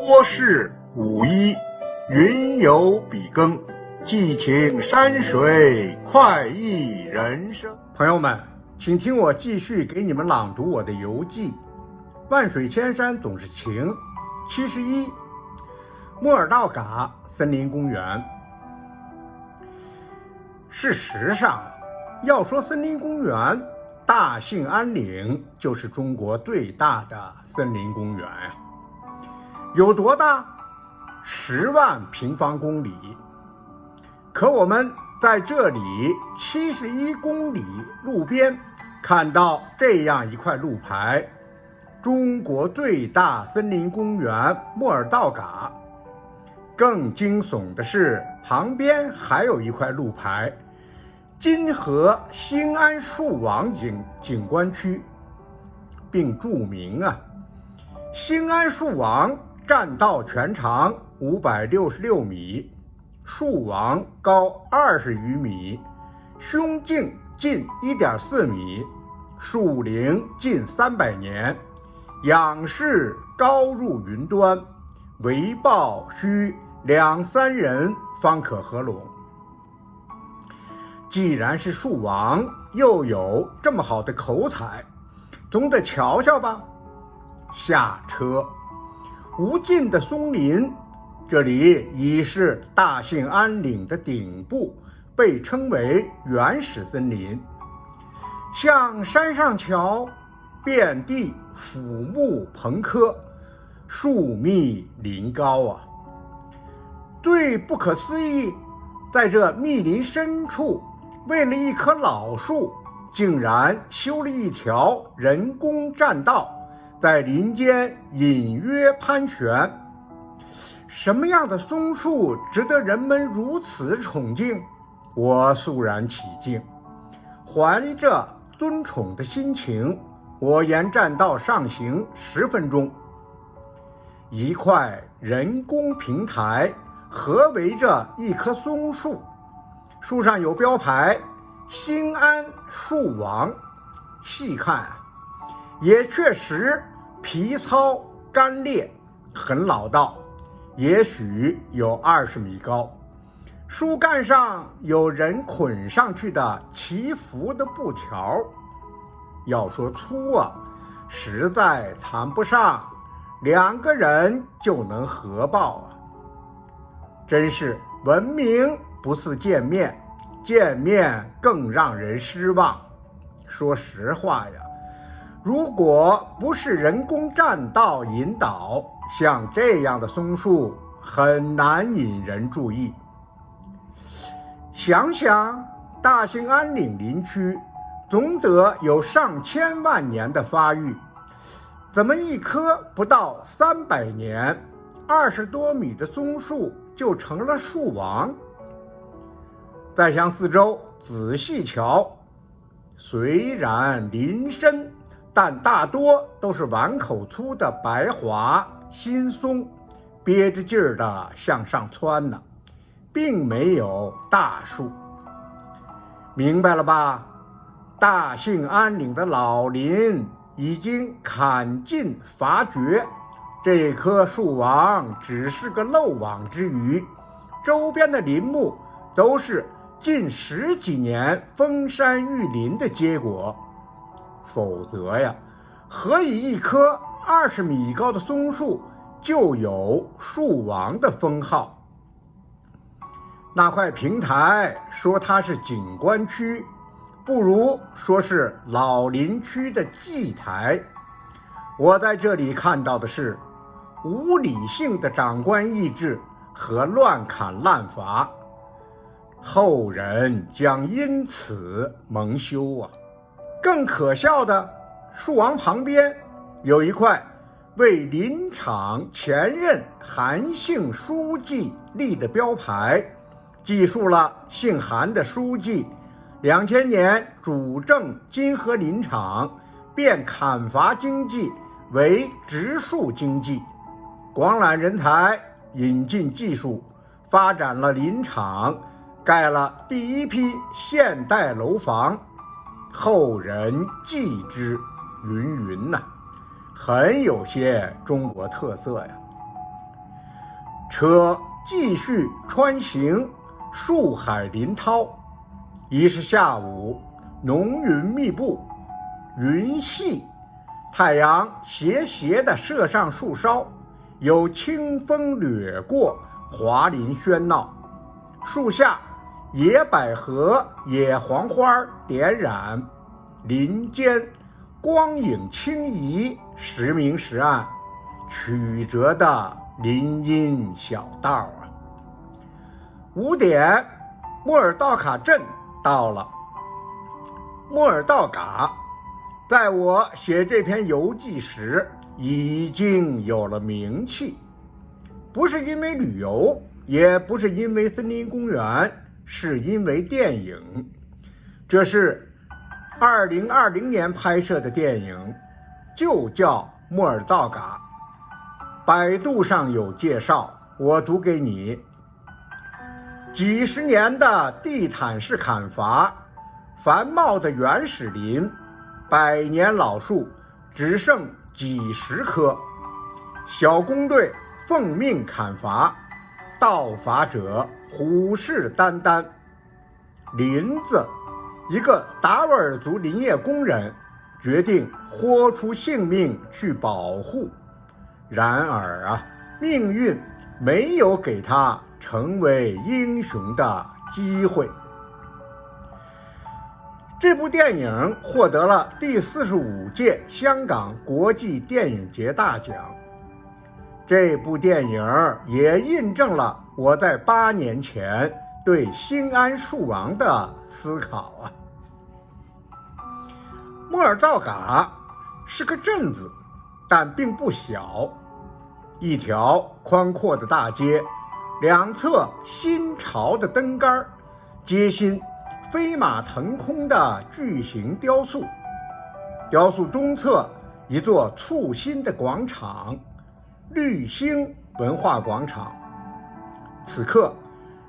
多事五一，云游笔耕，寄情山水，快意人生。朋友们，请听我继续给你们朗读我的游记。万水千山总是情。71，莫尔道嘎森林公园。事实上，要说森林公园，大兴安岭就是中国最大的森林公园呀。有多大？10万平方公里。可我们在这里71公里路边看到这样一块路牌：中国最大森林公园莫尔道嘎。更惊悚的是，旁边还有一块路牌：金河兴安树王景观区，并注明兴安树王占道全长566米，树王高20余米，胸径近1.4米，树龄近300年，仰视高入云端，围抱需2-3人方可合拢。既然是树王，又有这么好的口彩，总得瞧瞧吧。下车，无尽的松林，这里已是大兴安岭的顶部，被称为原始森林。向山上瞧，遍地腐木蓬科，树密林高最不可思议，在这密林深处，为了一棵老树，竟然修了一条人工栈道，在林间隐约盘旋。什么样的松树值得人们如此崇敬？我肃然起敬，怀着尊崇的心情，我沿栈道上行10分钟。一块人工平台合围着一棵松树，树上有标牌兴安树王。细看也确实皮糙干裂，很老道，也许有20米高。树干上有人捆上去的祈福的布条，要说粗实在谈不上2个人就能合抱真是闻名不似见面，见面更让人失望。说实话如果不是人工栈道引导，像这样的松树很难引人注意。想想大兴安岭林区总得有上千万年的发育，怎么一棵不到300年20多米的松树就成了树王？再向四周仔细瞧，虽然林深，但大多都是碗口粗的白桦新松，憋着劲儿的向上窜并没有大树。明白了吧？大兴安岭的老林已经砍尽伐绝，这棵树王只是个漏网之鱼，周边的林木都是近10几年封山育林的结果。否则何以一棵20米高的松树就有树王的封号？那块平台说它是景观区，不如说是老林区的祭台。我在这里看到的是无理性的长官意志和乱砍滥伐，后人将因此蒙羞更可笑的，树王旁边有一块为林场前任韩姓书记立的标牌，记述了姓韩的书记2000年主政金河林场，变砍伐经济为植树经济，广揽人才，引进技术，发展了林场，盖了第一批现代楼房，后人记之云云很有些中国特色车继续穿行树海林涛。已是下午，浓云密布，云细，太阳斜斜地射上树梢，有清风掠过，华林喧闹。树下野百合、野黄花点染，林间光影轻移，时明时暗，曲折的林荫小道啊。5点，莫尔道卡镇到了。莫尔道嘎在我写这篇游记时已经有了名气，不是因为旅游，也不是因为森林公园，是因为电影。这是2020年拍摄的电影，就叫《莫尔道嘎》。百度上有介绍，我读给你。几十年的地毯式砍伐，繁茂的原始林，百年老树只剩几十棵。小工队奉命砍伐，盗伐者虎视眈眈。林子，一个达斡尔族林业工人决定豁出性命去保护。然而啊，命运没有给他成为英雄的机会。这部电影获得了第45届香港国际电影节大奖。这部电影也印证了我在8年前对兴安树王的思考啊。莫尔道嘎是个镇子，但并不小。一条宽阔的大街，两侧新潮的灯杆，街心飞马腾空的巨型雕塑。雕塑中侧一座簇新的广场，绿星文化广场。此刻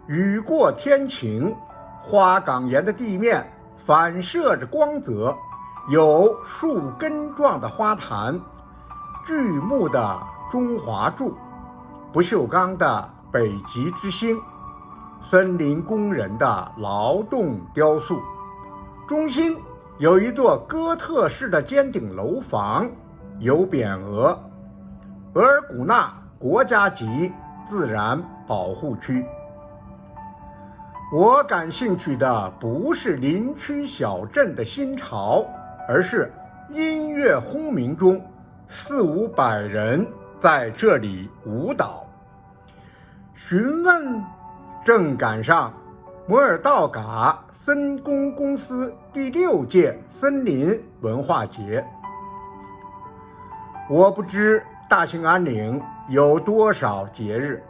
雨过天晴，花岗岩的地面反射着光泽，有树根状的花坛，巨木的中华柱，不锈钢的北极之星，森林工人的劳动雕塑。中心有一座哥特式的尖顶楼房，有匾额额尔古纳国家级自然保护区。我感兴趣的不是林区小镇的新潮，而是音乐轰鸣中400-500人在这里舞蹈。询问正赶上摩尔道嘎森工公司第6届森林文化节。我不知大兴安岭有多少节日，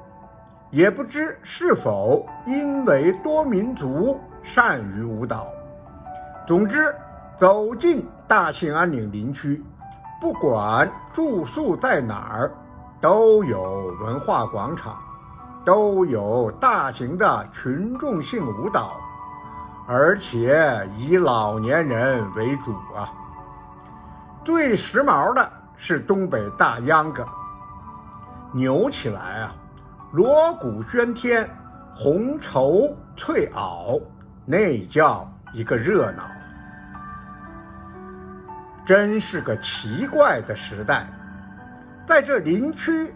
也不知是否因为多民族善于舞蹈。总之，走进大兴安岭林区，不管住宿在哪儿，都有文化广场，都有大型的群众性舞蹈，而且以老年人为主啊。最时髦的是东北大秧歌，扭起来啊，锣鼓喧天，红绸翠袄，那叫一个热闹。真是个奇怪的时代，在这林区，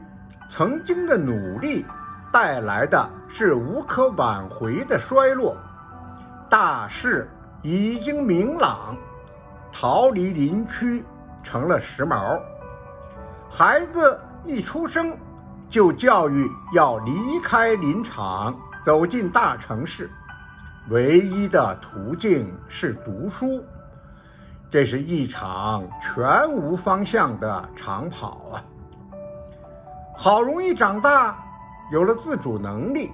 曾经的努力带来的是无可挽回的衰落。大势已经明朗，逃离林区成了时髦。孩子一出生就教育要离开林场，走进大城市，唯一的途径是读书。这是一场全无方向的长跑啊！好容易长大，有了自主能力，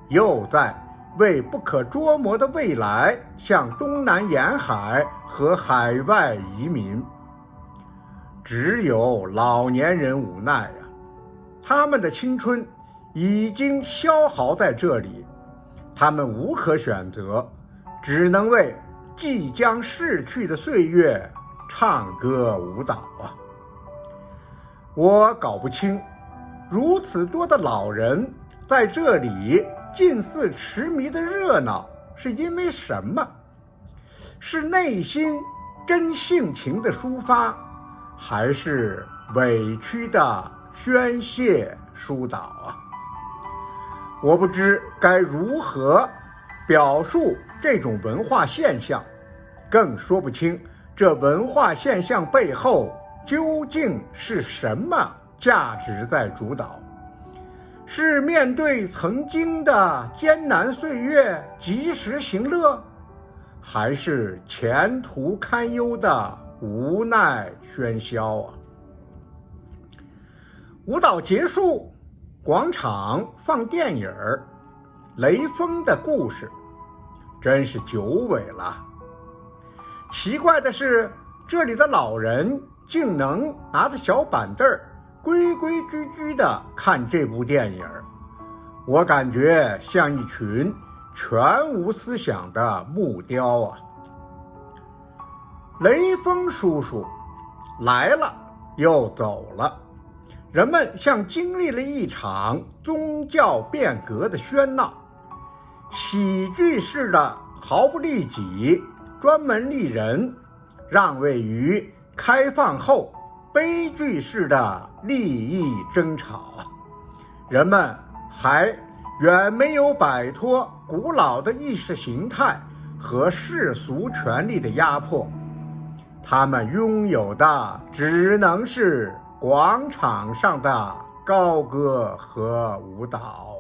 又在为不可捉摸的未来向东南沿海和海外移民。只有老年人无奈啊，他们的青春已经消耗在这里，他们无可选择，只能为即将逝去的岁月唱歌舞蹈啊！我搞不清，如此多的老人在这里近似痴迷的热闹是因为什么？是内心真性情的抒发，还是委屈的宣泄疏导啊？我不知该如何表述这种文化现象，更说不清这文化现象背后究竟是什么价值在主导。是面对曾经的艰难岁月及时行乐，还是前途堪忧的无奈喧嚣啊？舞蹈结束，广场放电影儿，雷锋的故事真是久违了。奇怪的是，这里的老人竟能拿着小板凳儿规规矩矩地看这部电影，我感觉像一群全无思想的木雕啊。雷锋叔叔来了又走了，人们像经历了一场宗教变革的喧闹，喜剧式的毫不利己，专门立人，让位于开放后悲剧式的利益争吵。人们还远没有摆脱古老的意识形态和世俗权力的压迫，他们拥有的只能是广场上的高歌和舞蹈。